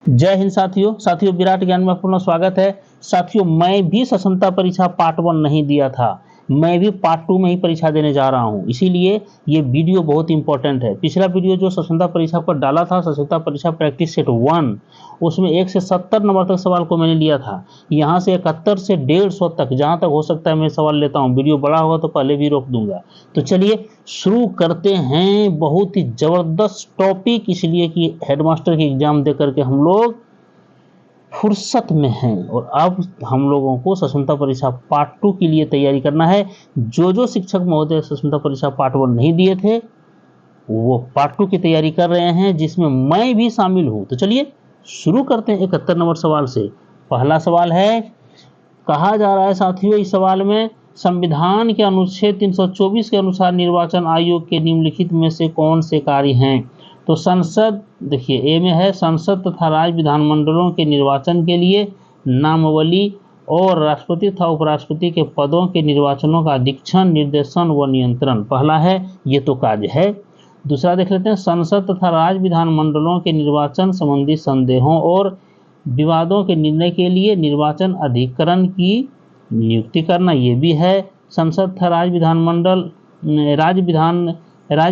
जय हिंद साथियों विराट ज्ञान में आपका स्वागत है। साथियों, मैं भी स्वतंत्रता परीक्षा पार्ट 1 नहीं दिया था, मैं भी पार्ट 2 में ही परीक्षा देने जा रहा हूं, इसीलिए ये वीडियो बहुत इंपॉर्टेंट है। पिछला वीडियो जो स्वतंत्रता परीक्षा पर डाला था, स्वतंत्रता परीक्षा प्रैक्टिस सेट 1, उसमें 1 से 70 नंबर तक सवाल को मैंने लिया था। यहाँ से 71 से 150 तक, जहाँ तक हो सकता है मैं सवाल लेता हूँ। वीडियो बड़ा होगा तो पहले भी रोक दूंगा। तो चलिए शुरू करते हैं। बहुत ही जबरदस्त टॉपिक, इसलिए कि हेडमास्टर की एग्जाम दे करके हम लोग फुर्सत में हैं और अब हम लोगों को स्वतंत्रता परीक्षा पार्ट 2 के लिए तैयारी करना है। जो शिक्षक महोदय स्वतंत्रता परीक्षा पार्ट 1 नहीं दिए थे वो पार्ट 2 की तैयारी कर रहे हैं, जिसमें मैं भी शामिल हूं। तो चलिए शुरू करते हैं 71 नंबर सवाल से। पहला सवाल है, कहा जा रहा है साथियों इस सवाल में, संविधान के अनुच्छेद 324 के अनुसार निर्वाचन आयोग के निम्नलिखित में से कौन से कार्य हैं। तो संसद, देखिए ए में है, संसद तथा राज्य विधानमंडलों के निर्वाचन के लिए नामावली और राष्ट्रपति तथा उपराष्ट्रपति के पदों के निर्वाचनों का अधीक्षण, निर्देशन व नियंत्रण। पहला है, ये तो कार्य है। दूसरा देख लेते हैं, संसद तथा राज्य विधानमंडलों के निर्वाचन संबंधी संदेहों और विवादों के निर्णय के लिए निर्वाचन अधिकरण की नियुक्ति करना, ये भी है। संसद तथा राज्य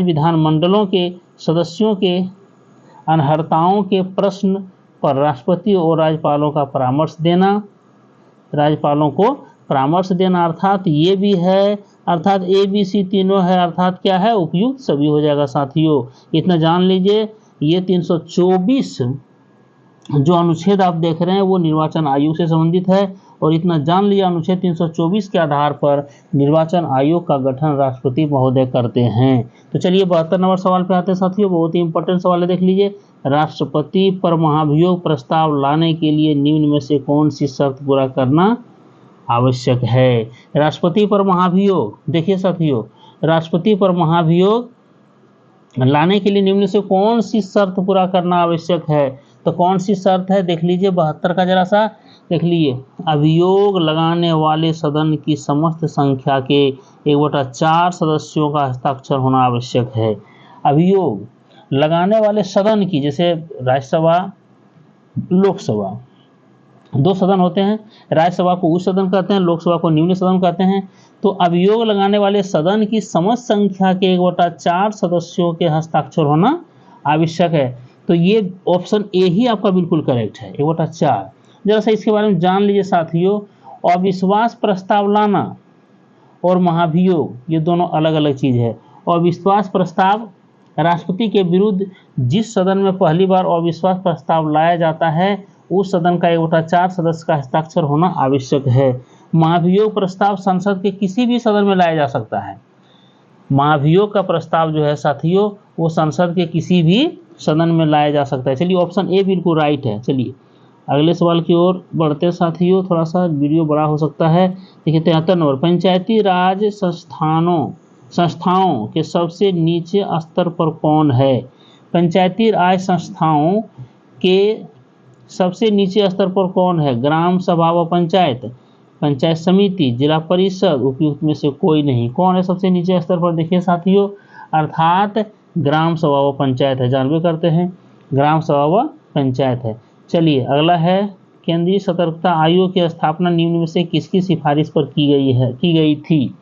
विधानमंडलों के सदस्यों के अनर्हताओं के प्रश्न पर राष्ट्रपति और राज्यपालों का परामर्श देना, राज्यपालों को परामर्श देना, अर्थात ये भी है। अर्थात ABC तीनों है, अर्थात क्या है, उपयुक्त सभी हो जाएगा साथियों। इतना जान लीजिए, ये 324 जो अनुच्छेद आप देख रहे हैं वो निर्वाचन आयोग से संबंधित है, और इतना जान लिया, अनुच्छेद 324 के आधार पर निर्वाचन आयोग का गठन राष्ट्रपति महोदय करते हैं। तो चलिए 72 नंबर सवाल पे आते हैं साथियों। बहुत ही इंपॉर्टेंट सवाल है, देख लीजिए। राष्ट्रपति पर महाभियोग प्रस्ताव लाने के लिए निम्न में से कौन सी शर्त पूरा करना आवश्यक है। राष्ट्रपति पर महाभियोग, देखिए साथियों, राष्ट्रपति पर महाभियोग लाने के लिए निम्न से कौन सी शर्त पूरा करना आवश्यक है। तो कौन सी शर्त है, देख लीजिए 72 का जरा सा देख लीजिए। अभियोग लगाने वाले सदन की समस्त संख्या के 1/4 सदस्यों का हस्ताक्षर होना आवश्यक है। अभियोग लगाने वाले सदन की, जैसे राज्यसभा, लोकसभा, दो सदन होते हैं। राज्यसभा को उच्च सदन कहते हैं, लोकसभा को निम्न सदन कहते हैं। तो अभियोग लगाने वाले सदन की समस्त संख्या के 1/4 सदस्यों के हस्ताक्षर होना आवश्यक है। तो ये ऑप्शन ए ही आपका बिल्कुल करेक्ट है, 1/4। जरा सा इसके बारे में जान लीजिए साथियों। अविश्वास प्रस्ताव लाना और महाभियोग, ये दोनों अलग अलग चीज है। अविश्वास प्रस्ताव, राष्ट्रपति के विरुद्ध जिस सदन में पहली बार अविश्वास प्रस्ताव लाया जाता है उस सदन का 1/4 सदस्य का हस्ताक्षर होना आवश्यक है। महाभियोग प्रस्ताव संसद के किसी भी सदन में लाया जा सकता है। महाभियोग का प्रस्ताव जो है साथियों, वो संसद के किसी भी सदन में लाया जा सकता है। चलिए ऑप्शन ए बिल्कुल राइट है। चलिए अगले सवाल की ओर बढ़ते साथियों, थोड़ा सा वीडियो बड़ा हो सकता है। देखिए 73 नंबर, पंचायती राज संस्थाओं के सबसे नीचे स्तर पर कौन है। पंचायती राज संस्थाओं के सबसे नीचे स्तर पर कौन है। ग्राम सभा व पंचायत, पंचायत समिति, जिला परिषद, उपयुक्त में से कोई नहीं। कौन है सबसे नीचे स्तर पर, देखिए साथियों, अर्थात ग्राम सभा व पंचायत है। जानबे करते हैं ग्राम सभा व पंचायत है। चलिए अगला है, केंद्रीय सतर्कता आयोग की स्थापना निम्न में से किसकी सिफारिश पर की गई थी।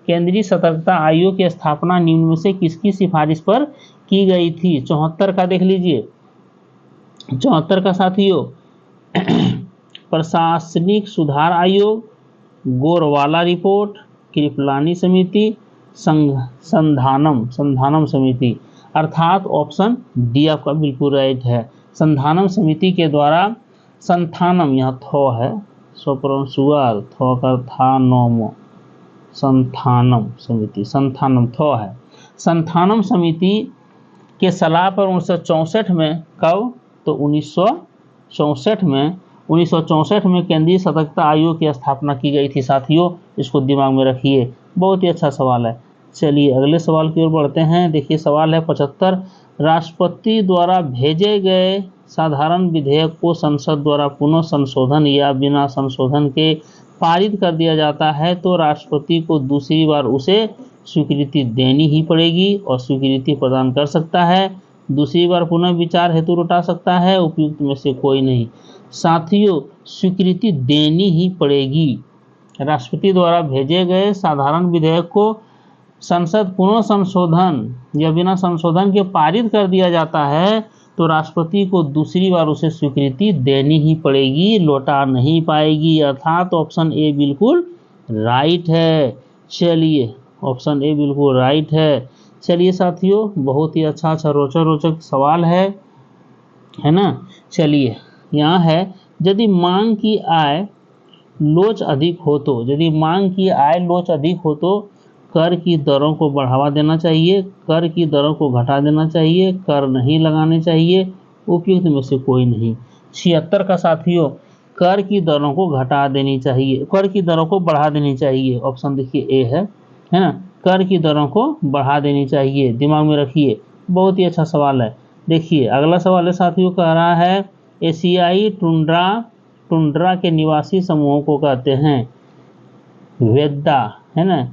केंद्रीय सतर्कता आयोग की स्थापना निम्न में से किसकी सिफारिश पर की गई थी। 74 का देख लीजिए, 74 का साथियों, प्रशासनिक सुधार आयोग, गोरवाला रिपोर्ट, कृपलानी समिति, संधानम समिति, अर्थात ऑप्शन डी आपका बिल्कुल राइट है। संधानम समिति के द्वारा, संथानम यहाँ थो है, सोपरंसुआर, थो का था नोमो, संथानम समिति, संथानम थो है। संथानम समिति के सलाह पर 1964 में, कब, तो 1964 में केंद्रीय सतर्कता आयोग की स्थापना की गई थी साथियों। इसको दिमाग में रखिए, बहुत ही अच्छा सवाल है। चलिए अगले सवाल की ओर बढ़ते हैं। देखिए सवाल है 75, राष्ट्रपति द्वारा भेजे गए साधारण विधेयक को संसद द्वारा पुनः संशोधन या बिना संशोधन के पारित कर दिया जाता है तो राष्ट्रपति को दूसरी बार उसे स्वीकृति देनी ही पड़ेगी, और स्वीकृति प्रदान कर सकता है दूसरी बार पुनः विचार हेतु लौटा सकता है, उपयुक्त में से कोई नहीं। साथियों, स्वीकृति देनी ही पड़ेगी। राष्ट्रपति द्वारा भेजे गए साधारण विधेयक को संसद पुनः संशोधन या बिना संशोधन के पारित कर दिया जाता है तो राष्ट्रपति को दूसरी बार उसे स्वीकृति देनी ही पड़ेगी, लौटा नहीं पाएगी। अर्थात ऑप्शन ए बिल्कुल राइट है। चलिए, ऑप्शन ए बिल्कुल राइट है। चलिए साथियों, बहुत ही अच्छा रोचक सवाल है ना। चलिए, यहाँ है, यदि मांग की आय लोच अधिक हो तो, यदि मांग की आय लोच अधिक हो तो कर की दरों को बढ़ावा देना चाहिए, कर की दरों को घटा देना चाहिए, कर नहीं लगाने चाहिए, उपयुक्त में से कोई नहीं। 76 का साथियों, कर की दरों को घटा देनी चाहिए, कर की दरों को बढ़ा देनी चाहिए। ऑप्शन देखिए ए है ना, कर की दरों को बढ़ा देनी चाहिए, दिमाग में रखिए। बहुत ही अच्छा सवाल है। देखिए अगला सवाल है साथियों, कह रहा है एशियाई टुंड्रा के निवासी समूहों को कहते हैं वेद्दा, है ना,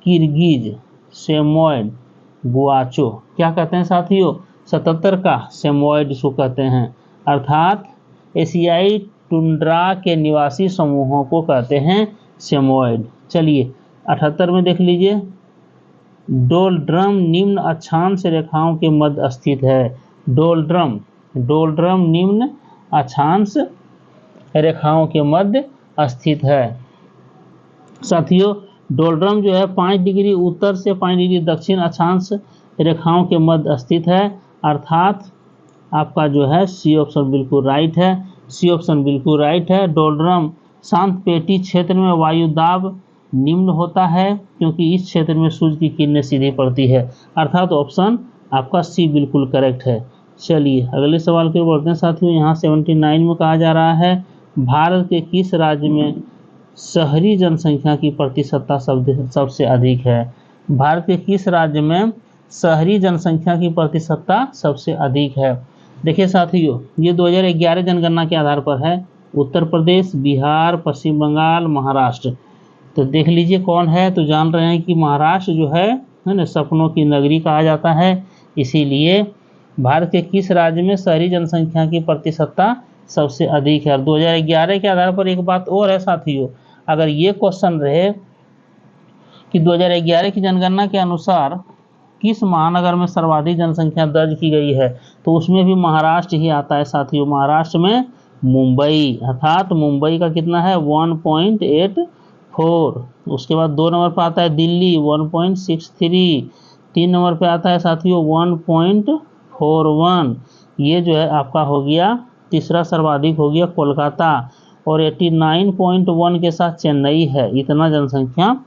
किर्गिज, सेमोइड, गुआचो। क्या कहते हैं साथियों? 77 का सेमोइड को कहते हैं। अर्थात एशियाई टुंड्रा के निवासी समूहों को कहते हैं सेमोइड। चलिए 78 में देख लीजिए, डोलड्रम निम्न अक्षांश रेखाओं के मध्य स्थित है। डोलड्रम निम्न अक्षांश रेखाओं के मध्य स्थित है। साथियों, डोलड्रम जो है 5 डिग्री उत्तर से 5 डिग्री दक्षिण अक्षांश रेखाओं के मध्य स्थित है। अर्थात आपका जो है सी ऑप्शन बिल्कुल राइट है। सी ऑप्शन बिल्कुल राइट है। डोलड्रम शांत पेटी क्षेत्र में वायु दाब निम्न होता है क्योंकि इस क्षेत्र में सूर्य की किरणें सीधी पड़ती है। अर्थात ऑप्शन आपका सी बिल्कुल करेक्ट है। चलिए अगले सवाल की ओर बढ़ते हैं साथियों। यहाँ 79 में कहा जा रहा है, भारत के किस राज्य में शहरी जनसंख्या की प्रतिशतता सबसे अधिक है? भारत के किस राज्य में शहरी जनसंख्या की प्रतिशतता सबसे अधिक है? देखिए साथियों, ये 2011 जनगणना के आधार पर है। उत्तर प्रदेश, बिहार, पश्चिम बंगाल, महाराष्ट्र। तो देख लीजिए कौन है। तो जान रहे हैं कि महाराष्ट्र जो है ना, सपनों की नगरी कहा जाता है। इसीलिए भारत के किस राज्य में शहरी जनसंख्या की प्रतिशतता सबसे अधिक है? 2011 के आधार पर एक बात और है साथियों, अगर ये क्वेश्चन रहे कि 2011 की जनगणना के अनुसार किस महानगर में सर्वाधिक जनसंख्या दर्ज की गई है, तो उसमें भी महाराष्ट्र ही आता है साथियों। महाराष्ट्र में मुंबई, अर्थात मुंबई का कितना है 1.84। उसके बाद 2 नंबर पर आता है दिल्ली 1.63। 3 नंबर पर आता है साथियों 1.41। ये जो है आपका हो गया तीसरा सर्वाधिक हो गया कोलकाता, और 89.1 के साथ चेन्नई है। इतना जनसंख्या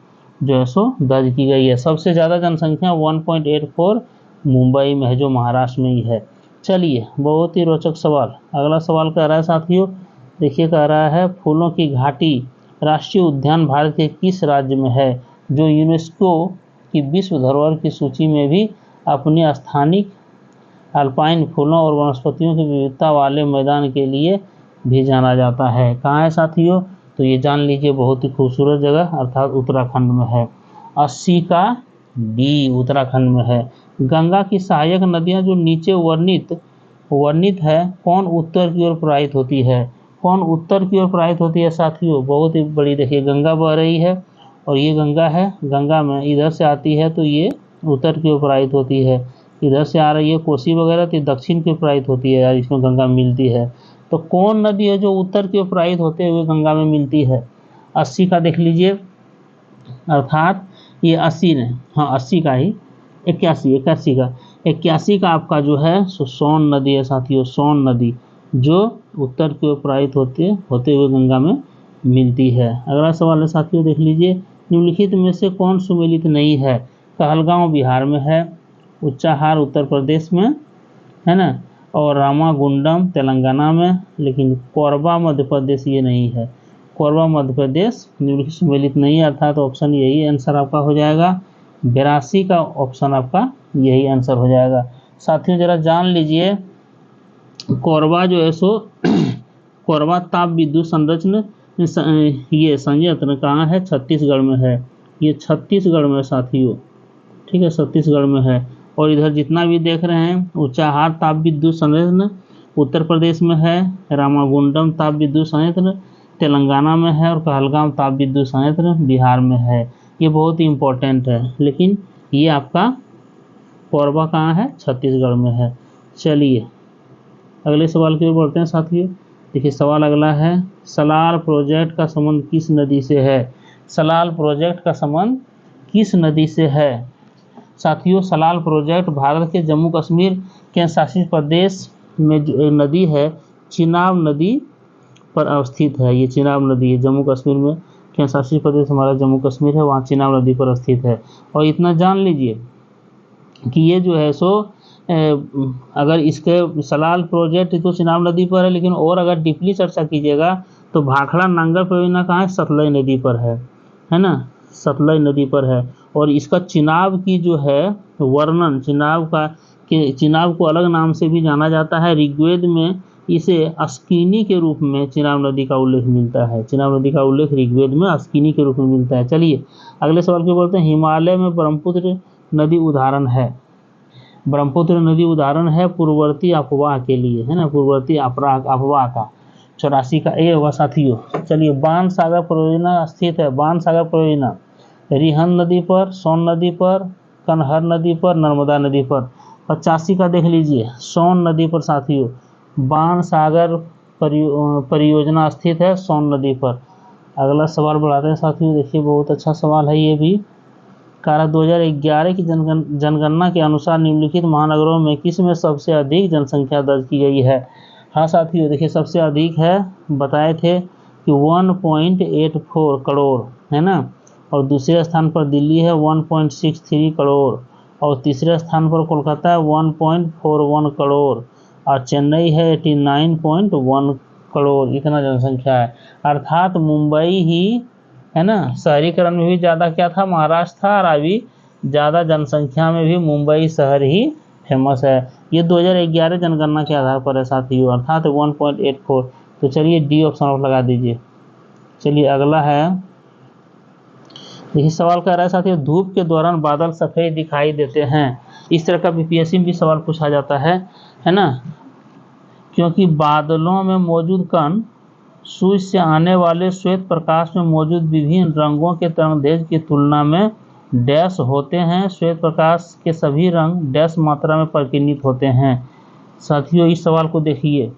जो है सो दर्ज की गई है। सबसे ज़्यादा जनसंख्या 1.84 मुंबई में है, जो महाराष्ट्र में ही है। चलिए, बहुत ही रोचक सवाल। अगला सवाल कह रहा है साथियों, देखिए कह रहा है, फूलों की घाटी राष्ट्रीय उद्यान भारत के किस राज्य में है, जो यूनेस्को की विश्व धरोहर की सूची में भी अपनी स्थानिक अल्पाइन फूलों और वनस्पतियों की विविधता वाले मैदान के लिए भी जाना जाता है? कहाँ है साथियों? तो ये जान लीजिए, बहुत ही खूबसूरत जगह, अर्थात उत्तराखंड में है। 80 का डी उत्तराखंड में है। गंगा की सहायक नदियाँ जो नीचे वर्णित है, कौन उत्तर की ओर प्रवाहित होती है? कौन उत्तर की ओर प्रवाहित होती है साथियों? बहुत ही बड़ी, देखिए गंगा बह रही है और ये गंगा है, गंगा में इधर से आती है तो ये उत्तर की ओर प्रवाहित होती है। इधर से आ रही है कोसी वगैरह तो दक्षिण की ओर प्रवाहित होती है, यार इसमें गंगा मिलती है। तो कौन नदी है जो उत्तर की ओर प्रवाहित होते हुए गंगा में मिलती है? 80 का देख लीजिए, अर्थात ये 80 ने, हाँ 80 का ही 81 का आपका जो है सोन नदी है साथियों। सोन नदी जो उत्तर की ओर प्रवाहित होते हुए गंगा में मिलती है। अगला सवाल है साथियों, देख लीजिए, निम्नलिखित में से कौन सुमेलित नहीं है? कहलगांव बिहार में है, उच्चाहार उत्तर प्रदेश में है ना, और रामागुंडम तेलंगाना में, लेकिन कोरबा मध्य प्रदेश ये नहीं है। कोरबा मध्य प्रदेश निम्नलिखित सुमेलित नहीं है। अर्थात ऑप्शन यही आंसर आपका हो जाएगा। 82 का ऑप्शन आपका यही आंसर हो जाएगा। साथियों जरा जान लीजिए, कोरबा जो है सो कोरबा ताप विद्युत संरचना ये संयंत्र कहाँ है? छत्तीसगढ़ में है। ये छत्तीसगढ़ में साथियों, ठीक है, छत्तीसगढ़ में है। और इधर जितना भी देख रहे हैं, ऊंचाहार ताप विद्युत संयंत्र उत्तर प्रदेश में है, रामागुंडम ताप विद्युत संयंत्र तेलंगाना में है, और कहलगांव ताप विद्युत संयंत्र बिहार में है। ये बहुत ही इम्पोर्टेंट है, लेकिन ये आपका कोरबा कहाँ है? छत्तीसगढ़ में है। चलिए अगले सवाल की ओर बढ़ते हैं साथियों। देखिए सवाल अगला है, सलाल प्रोजेक्ट का संबंध किस नदी से है? सलाल प्रोजेक्ट का संबंध किस नदी से है? साथियों सलाल प्रोजेक्ट भारत के जम्मू कश्मीर केंद्र शासित प्रदेश में जो एक नदी है, चिनाब नदी पर अवस्थित है। ये चिनाब नदी है, जम्मू कश्मीर में केंद्र शासित प्रदेश हमारा जम्मू कश्मीर है, वहाँ चिनाब नदी पर स्थित है। और इतना जान लीजिए कि ये जो है सो अगर इसके सलाल प्रोजेक्ट तो चिनाब नदी पर है, लेकिन और अगर डीपली चर्चा कीजिएगा तो भाखड़ा नांगल परियोजना कहाँ है? सतलज नदी पर है ना, सतलज नदी पर है। और इसका चिनाब की जो है वर्णन, चिनाब को अलग नाम से भी जाना जाता है। ऋग्वेद में इसे अस्किनी के रूप में चिनाब नदी का उल्लेख मिलता है। चिनाब नदी का उल्लेख ऋग्वेद में अस्किनी के रूप में मिलता है। चलिए अगले सवाल की बोलते हैं, हिमालय में ब्रह्मपुत्र नदी उदाहरण है। ब्रह्मपुत्र नदी उदाहरण है पूर्ववर्ती अफवाह के लिए, है ना, पूर्ववर्ती अफवाह का 84 का ए होगा साथियों। चलिए बाण सागर परियोजना स्थित है, बाण सागर परियोजना रिहंद नदी पर, सोन नदी पर, कनहर नदी पर, नर्मदा नदी पर। 85 का देख लीजिए, सोन नदी पर साथियों बाण सागर परियोजना स्थित है, सोन नदी पर। अगला सवाल बढ़ाते हैं साथियों। देखिए बहुत अच्छा सवाल है ये भी। कारक 2011 की जनगणना के अनुसार निम्नलिखित महानगरों में किस में सबसे अधिक जनसंख्या दर्ज की गई है? हाँ साथियों देखिए सबसे अधिक है, बताए थे कि 1.84 करोड़, है ना। और दूसरे स्थान पर दिल्ली है 1.63 करोड़, और तीसरे स्थान पर कोलकाता है 1.41 करोड़, और चेन्नई है 89.1 करोड़। इतना जनसंख्या है, अर्थात मुंबई ही, है ना, शहरीकरण में भी ज़्यादा क्या था? महाराष्ट्र था, और अभी ज़्यादा जनसंख्या में भी मुंबई शहर ही फेमस है। ये 2011 जनगणना के आधार पर है साथियों, अर्थात 1.84। तो चलिए डी ऑप्शन आप लगा दीजिए। चलिए अगला है, देखिए सवाल कह रहा है साथियों, धूप के दौरान बादल सफ़ेद दिखाई देते हैं। इस तरह का बीपीएससी में भी सवाल पूछा जाता है ना, क्योंकि बादलों में मौजूद कण सूर्य से आने वाले श्वेत प्रकाश में मौजूद विभिन्न रंगों के तरंगदैर्घ्य की तुलना में डैश होते हैं। श्वेत प्रकाश के सभी रंग डैश मात्रा में परिकीर्णित होते हैं। साथियों इस सवाल को देखिए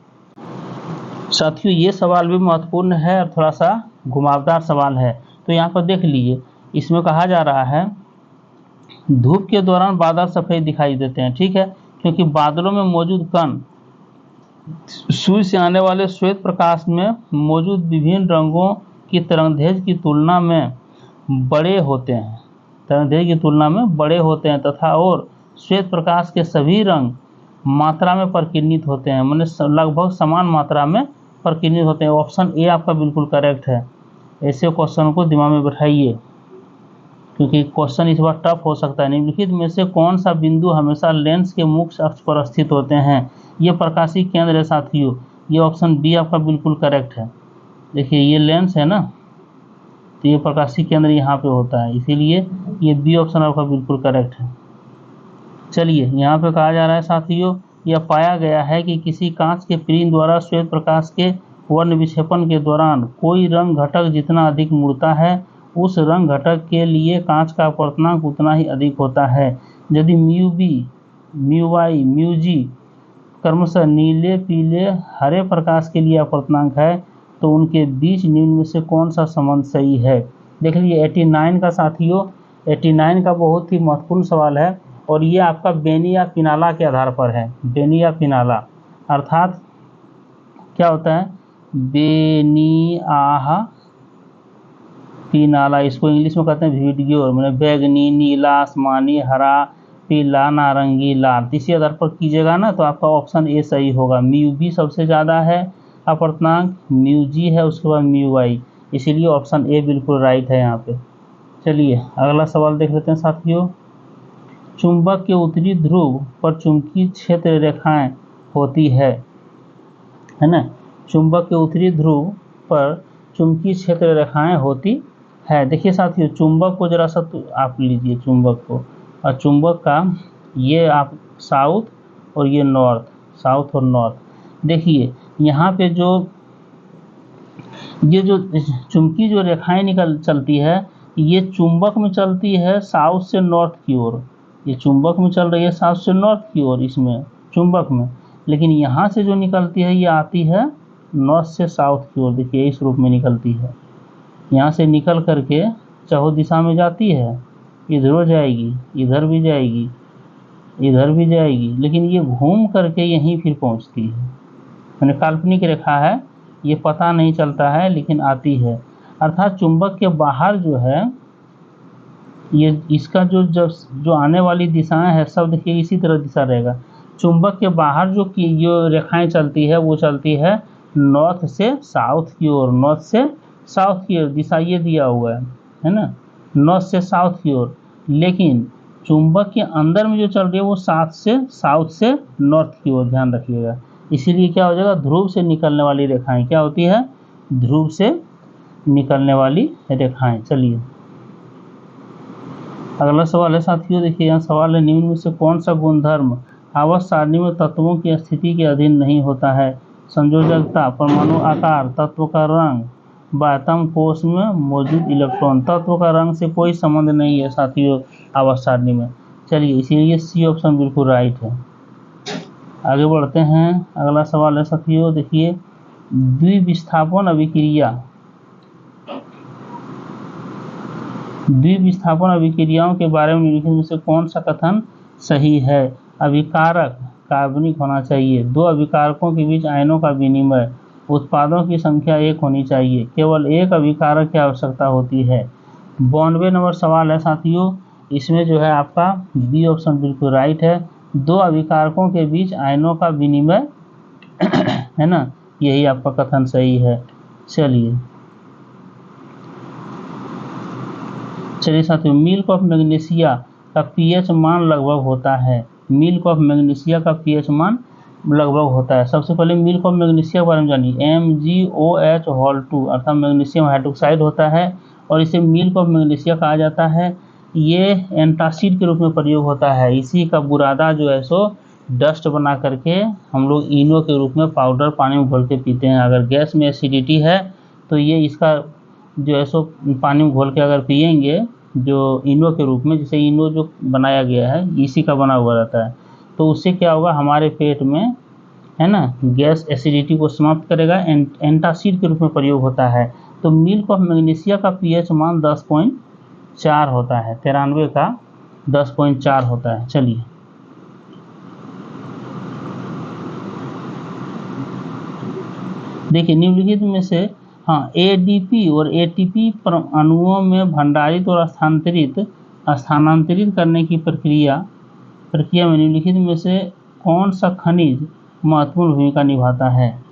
साथियों, ये सवाल भी महत्वपूर्ण है और थोड़ा सा घुमावदार सवाल है। तो यहाँ पर देख लीजिए, इसमें कहा जा रहा है धूप के दौरान बादल सफ़ेद दिखाई देते हैं, ठीक है, क्योंकि बादलों में मौजूद कण सूर्य से आने वाले श्वेत प्रकाश में मौजूद विभिन्न रंगों की तरंगदैर्घ्य की तुलना में बड़े होते हैं, तरंगदैर्घ्य की तुलना में बड़े होते हैं तथा और श्वेत प्रकाश के सभी रंग मात्रा में परिकीर्णित होते हैं, माने लगभग समान मात्रा में परिकीर्णित होते हैं। ऑप्शन ए आपका बिल्कुल करेक्ट है। ऐसे क्वेश्चन को दिमाग में बैठाइए, क्योंकि क्वेश्चन इस बार टफ हो सकता है। निम्नलिखित में से कौन सा बिंदु हमेशा लेंस के मुख्य अक्ष पर स्थित होते हैं? ये प्रकाशीय केंद्र है साथियों। ये ऑप्शन बी आपका बिल्कुल करेक्ट है। देखिए ये लेंस है ना, तो ये प्रकाशीय केंद्र यहाँ पे होता है, इसीलिए ये बी ऑप्शन आपका बिल्कुल करेक्ट है। चलिए यहाँ पे कहा जा रहा है साथियों, यह पाया गया है कि किसी कांच के प्रिज्म द्वारा श्वेत प्रकाश के वर्ण विक्षेपण के दौरान कोई रंग घटक जितना अधिक मुड़ता है, उस रंग घटक के लिए कांच का अपवर्तनांक उतना ही अधिक होता है। यदि mu B, mu Y, mu G क्रमशः नीले, पीले, हरे प्रकाश के लिए अपवर्तनांक है, तो उनके बीच निम्न में से कौन सा संबंध सही है? देख लीजिए 89 का साथियों, 89 का बहुत ही महत्वपूर्ण सवाल है, और ये आपका बेनी या पिनाला के आधार पर है। बेनी या पिनाला अर्थात क्या होता है? बेनियाह पिनाला, इसको इंग्लिश में कहते हैं वीडियो, मैंने बैगनी, नीला, आसमानी, हरा, पीला, नारंगी, लाल। इसी आधार पर कीजिएगा ना, तो आपका ऑप्शन ए सही होगा। म्यू बी सबसे ज़्यादा है अपवर्तनांक, म्यू जी है, उसके बाद म्यू वाई, इसीलिए ऑप्शन ए बिल्कुल राइट है यहाँ पे। चलिए अगला सवाल देख लेते हैं साथियों। चुंबक के उत्तरी ध्रुव पर चुंबकीय क्षेत्र रेखाएं होती है ना, चुंबक के उत्तरी ध्रुव पर चुंबकीय क्षेत्र रेखाएं होती है। देखिए साथियों, चुंबक को जरा सा आप लीजिए चुंबक को, और चुंबक का ये आप साउथ और ये नॉर्थ, साउथ और नॉर्थ। देखिए यहाँ पे जो ये जो चुंबकीय जो रेखाएं चलती है, ये चुंबक में चलती है साउथ से नॉर्थ की ओर। ये चुंबक में चल रही है साउथ से नॉर्थ की ओर इसमें चुंबक में, लेकिन यहाँ से जो निकलती है ये आती है नॉर्थ से साउथ की ओर। देखिए इस रूप में निकलती है, यहाँ से निकल करके चाहो दिशा में जाती है, इधर जाएगी, इधर भी जाएगी, इधर भी जाएगी, लेकिन ये घूम करके यहीं फिर पहुँचती है। मैंने काल्पनिक रेखा है, ये पता नहीं चलता है लेकिन आती है। अर्थात चुंबक के बाहर जो है ये इसका जो आने वाली दिशाएं है सब देखिए इसी तरह दिशा रहेगा। चुंबक के बाहर जो रेखाएं चलती है वो चलती है नॉर्थ से साउथ की ओर, नॉर्थ से साउथ की ओर दिशा ये दिया हुआ है ना, नॉर्थ से साउथ की ओर। लेकिन चुंबक के अंदर में जो चल रही है वो साउथ से नॉर्थ की ओर, ध्यान रखिएगा। इसीलिए क्या हो जाएगा, ध्रुव से निकलने वाली रेखाएं क्या होती है, ध्रुव से निकलने वाली रेखाएं। चलिए अगला सवाल है साथियों, देखिए यहाँ सवाल है, निम्न में से कौन सा गुणधर्म आवर्त सारणी में तत्वों की स्थिति के अधीन नहीं होता है। संयोजकता, परमाणु आकार, तत्व का रंग, बाह्यतम कोश में मौजूद इलेक्ट्रॉन। तत्व का रंग से कोई संबंध नहीं है साथियों आवर्त सारणी में। चलिए इसीलिए सी ऑप्शन बिल्कुल राइट है। आगे बढ़ते हैं, अगला सवाल है साथियों, देखिए द्विविस्थापन अभिक्रियाओं के बारे में निम्नलिखित में से कौन सा कथन सही है। अभिकारक कार्बनिक होना चाहिए, दो अभिकारकों के बीच आयनों का विनिमय, उत्पादों की संख्या 1 होनी चाहिए, केवल एक अभिकारक की आवश्यकता होती है। 92 नंबर सवाल है साथियों, इसमें जो है आपका बी ऑप्शन बिल्कुल राइट है। दो अभिकारकों के बीच आयनों का विनिमय है ना, यही आपका कथन सही है। चलिए साथियों, मिल्क ऑफ मैग्नीशिया का पीएच मान लगभग होता है। मिल्क ऑफ मैग्नीशिया का पीएच मान लगभग होता है। सबसे पहले मिल्क ऑफ मैग्नीशिया के बारे में जानिए। MgOH2 अर्थात मैग्नीशियम हाइड्रोक्साइड होता है और इसे मिल्क ऑफ मैग्नीशिया कहा जाता है। ये एंटासिड के रूप में प्रयोग होता है। इसी का बुरादा जो है सो डस्ट बना करके हम लोग इनो के रूप में पाउडर पानी में घोल के पीते हैं। अगर गैस में एसिडिटी है तो ये इसका जो है सो पानी में घोल के अगर पिएंगे जो इनो के रूप में, जैसे इनो जो बनाया गया है इसी का बना हुआ रहता है, तो उससे क्या होगा, हमारे पेट में है ना गैस एसिडिटी को समाप्त करेगा। एंटासिड के रूप में प्रयोग होता है। तो मिल्क ऑफ मैग्नीशिया का पीएच मान 10.4 होता है। 93 का 10.4 होता है। चलिए देखिए निम्नलिखित में से एडीपी और एटीपी अणुओं में भंडारित और स्थानांतरित करने की प्रक्रिया में निम्नलिखित में से कौन सा खनिज महत्वपूर्ण भूमिका निभाता है।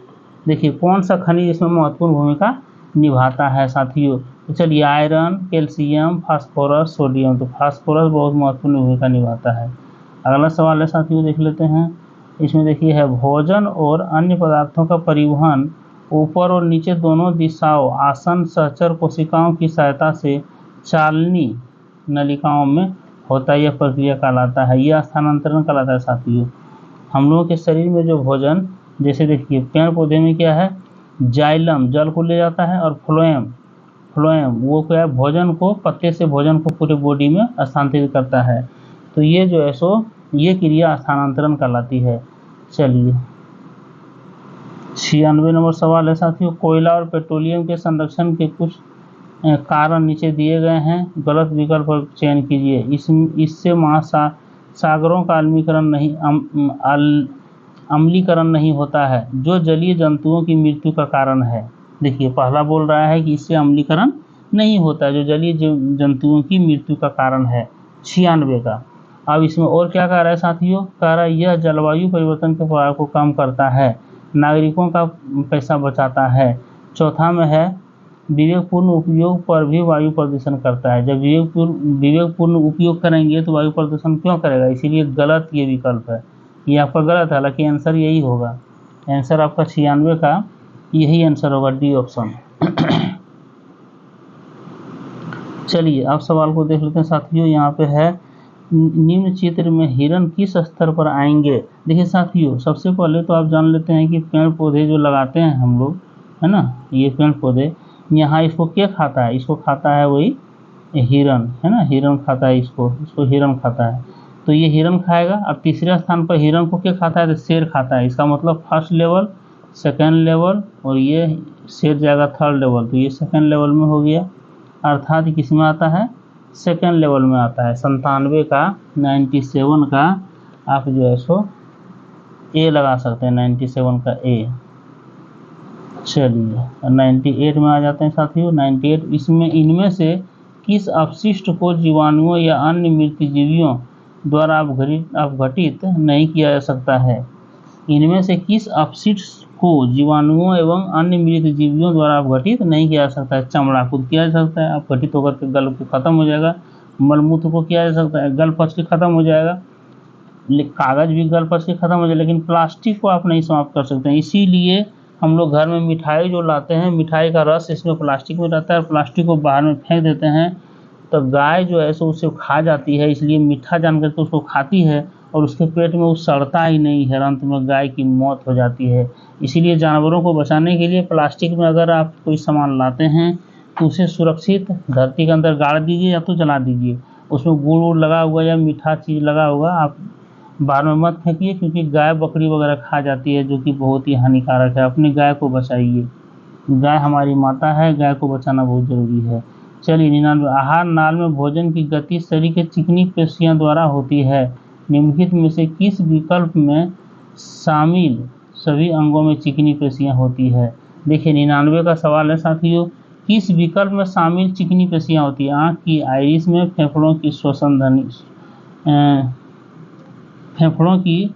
देखिए कौन सा खनिज इसमें महत्वपूर्ण भूमिका निभाता है साथियों। तो चलिए आयरन, कैल्शियम, फास्फोरस, सोडियम। तो फास्फोरस बहुत महत्वपूर्ण भूमिका निभाता है। अगला सवाल है साथियों, देख लेते हैं। इसमें देखिए है, भोजन और अन्य पदार्थों का परिवहन ऊपर और नीचे दोनों दिशाओं आसन सहचर कोशिकाओं की सहायता से चालनी नलिकाओं में होता है। यह प्रक्रिया कहलाता है, यह स्थानांतरण कहलाता है साथियों। हम लोगों के शरीर में जो भोजन, जैसे देखिए पेड़ पौधे में क्या है, जाइलम जल को ले जाता है और फ्लोएम वो क्या है, भोजन को, पत्ते से भोजन को पूरे बॉडी में स्थानांतरित करता है। तो ये जो है सो ये क्रिया स्थानांतरण कहलाती है। चलिए 96 नंबर सवाल है साथियों, कोयला और पेट्रोलियम के संरक्षण के कुछ कारण नीचे दिए गए हैं, गलत विकल्प पर चयन कीजिए। इससे महासागरों का अम्लीकरण नहीं होता है जो जलीय जंतुओं की मृत्यु का कारण है। देखिए पहला बोल रहा है कि इससे अम्लीकरण नहीं होता है जो जलीय जंतुओं की मृत्यु का कारण है। 96 का। अब इसमें और क्या कह रहा है साथियों, कह रहा है यह जलवायु परिवर्तन के प्रभाव को कम करता है, नागरिकों का पैसा बचाता है। चौथा में है विवेकपूर्ण उपयोग पर भी वायु प्रदूषण करता है। जब विवेकपूर्ण उपयोग करेंगे तो वायु प्रदूषण क्यों करेगा, इसीलिए गलत ये विकल्प है, ये आपका गलत है। हालांकि आंसर यही होगा, आंसर आपका 96 का यही आंसर होगा, डी ऑप्शन। चलिए अब सवाल को देख लेते हैं साथियों। यहाँ पे है निम्न चित्र में हिरण किस स्तर पर आएंगे। देखिए साथियों, सबसे पहले तो आप जान लेते हैं कि पेड़ पौधे जो लगाते हैं हम लोग, है ना, ये पेड़ पौधे, यहाँ इसको क्या खाता है, इसको खाता है वही हिरण, है ना, हिरण खाता है इसको हिरण खाता है। तो ये हिरण खाएगा। अब तीसरे स्थान पर हिरण को क्या खाता है, तो शेर खाता है। इसका मतलब फर्स्ट लेवल, सेकेंड लेवल, और ये शेर जाएगा थर्ड लेवल, तो ये सेकेंड लेवल में हो गया। अर्थात किस में आता है, सेकेंड लेवल में आता है। 97 का 97 का आप जो है सो ए लगा सकते हैं, 97 का ए। चलिए 98 में आ जाते हैं साथियों। 98, इसमें इनमें से किस अपशिष्ट को जीवाणुओं या अन्य मृतजीवियों द्वारा अपघटित नहीं किया जा सकता है। इनमें से किस अपशिष्ट को जीवाणुओं एवं अन्य मृतजीवियों द्वारा अपघटित नहीं किया जा सकता है। चमड़ा खुद किया जा सकता है, अपघटित होकर के गल के खत्म हो जाएगा। मलमूत्र को किया जा सकता है, गल पच के खत्म हो जाएगा। कागज भी गल पच के खत्म हो जाएगा, लेकिन प्लास्टिक को आप नहीं समाप्त कर सकते हैं। इसीलिए हम लोग घर में मिठाई जो लाते हैं, मिठाई का रस इसमें प्लास्टिक में रहता है, प्लास्टिक को बाहर में फेंक देते हैं, तो गाय जो है सो उसे खा जाती है, इसलिए मीठा जान करके उसको खाती है और उसके पेट में वो सड़ता ही नहीं है, अंत में गाय की मौत हो जाती है। इसीलिए जानवरों को बचाने के लिए प्लास्टिक में अगर आप कोई सामान लाते हैं तो उसे सुरक्षित धरती के अंदर गाड़ दीजिए या तो जला दीजिए। उसमें गुड़ वुड़ लगा हुआ या मीठा चीज़ लगा हुआ आप बाहर में मत फेंकिए, क्योंकि गाय बकरी वगैरह खा जाती है, जो कि बहुत ही हानिकारक है। अपनी गाय को बचाइए, गाय हमारी माता है, गाय को बचाना बहुत जरूरी है। चलिए 99, आहार नाल में भोजन की गति शरीर के चिकनी पेशियों द्वारा होती है। निम्नलिखित में से किस विकल्प में शामिल सभी अंगों में चिकनी पेशियां होती है। देखिए 99 का सवाल है साथियों, किस विकल्प में शामिल चिकनी पेशियां होती है। आँख की आइरिस में, फेफड़ों की श्वसन ध्वनि, फेफड़ों की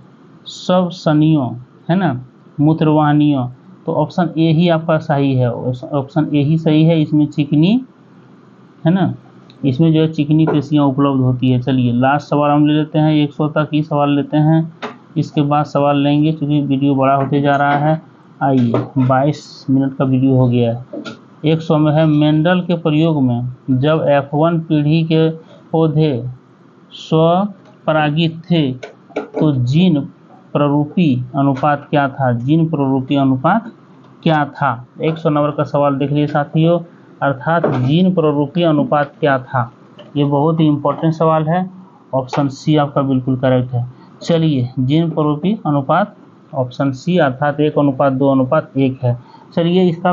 श्वसनियों, है ना, मूत्रवाहिनियों। तो ऑप्शन ए ही आपका सही है, ऑप्शन ए ही सही है। इसमें चिकनी, है ना, इसमें जो है चिकनी पेशियां उपलब्ध होती है। चलिए लास्ट सवाल हम ले लेते हैं, 100 तक ही सवाल लेते हैं, इसके बाद सवाल लेंगे क्योंकि वीडियो बड़ा होते जा रहा है। आइए 22 मिनट का वीडियो हो गया है। 100 में है, मेंडल के प्रयोग में जब F1 पीढ़ी के पौधे स्वपरागित थे तो जीन प्ररूपी अनुपात क्या था। जीन प्ररूपी अनुपात क्या था। 100 नंबर का सवाल देख लिए साथियों, अर्थात जीन प्ररूपी अनुपात क्या था। ये बहुत ही इंपॉर्टेंट सवाल है, ऑप्शन सी आपका बिल्कुल करेक्ट है। चलिए जीन प्ररूपी अनुपात ऑप्शन सी, अर्थात 1:2:1 है। चलिए इसका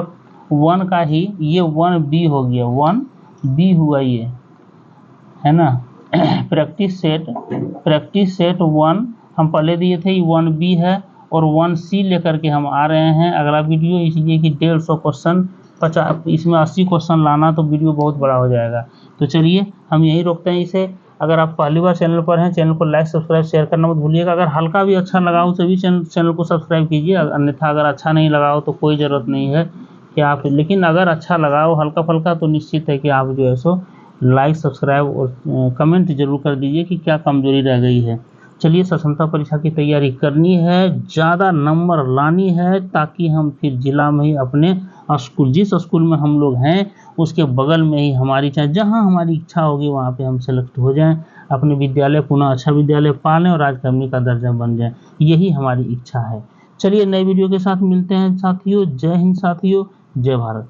1 का ही ये 1B हो गया, 1B हुआ ये, है ना। प्रैक्टिस सेट 1 हम पहले दिए थे, 1B है, और 1C लेकर के हम आ रहे हैं अगला वीडियो, इसलिए कि 150 क्वेश्चन 50, इसमें 80 क्वेश्चन लाना तो वीडियो बहुत बड़ा हो जाएगा। तो चलिए हम यही रोकते हैं इसे। अगर आप पहली बार चैनल पर हैं, चैनल को लाइक सब्सक्राइब शेयर करना मत भूलिएगा। अगर हल्का भी अच्छा लगा हो तो भी चैनल को सब्सक्राइब कीजिए, अन्यथा अगर अच्छा नहीं लगा हो तो कोई ज़रूरत नहीं है कि आप, लेकिन अगर अच्छा लगा हो हल्का फुल्का तो निश्चित है कि आप जो है सो लाइक सब्सक्राइब और कमेंट जरूर कर दीजिए कि क्या कमजोरी रह गई है। चलिए स्वतंत्रता परीक्षा की तैयारी करनी है, ज़्यादा नंबर लानी है, ताकि हम फिर जिला में ही अपने स्कूल, जिस स्कूल में हम लोग हैं उसके बगल में ही हमारी, चाहे जहां हमारी इच्छा होगी वहां पे हम सेलेक्ट हो जाएं, अपने विद्यालय पुनः अच्छा विद्यालय पालें और राजकर्मी का दर्जा बन जाएं, यही हमारी इच्छा है। चलिए नए वीडियो के साथ मिलते हैं साथियों। जय हिंद साथियों, जय भारत।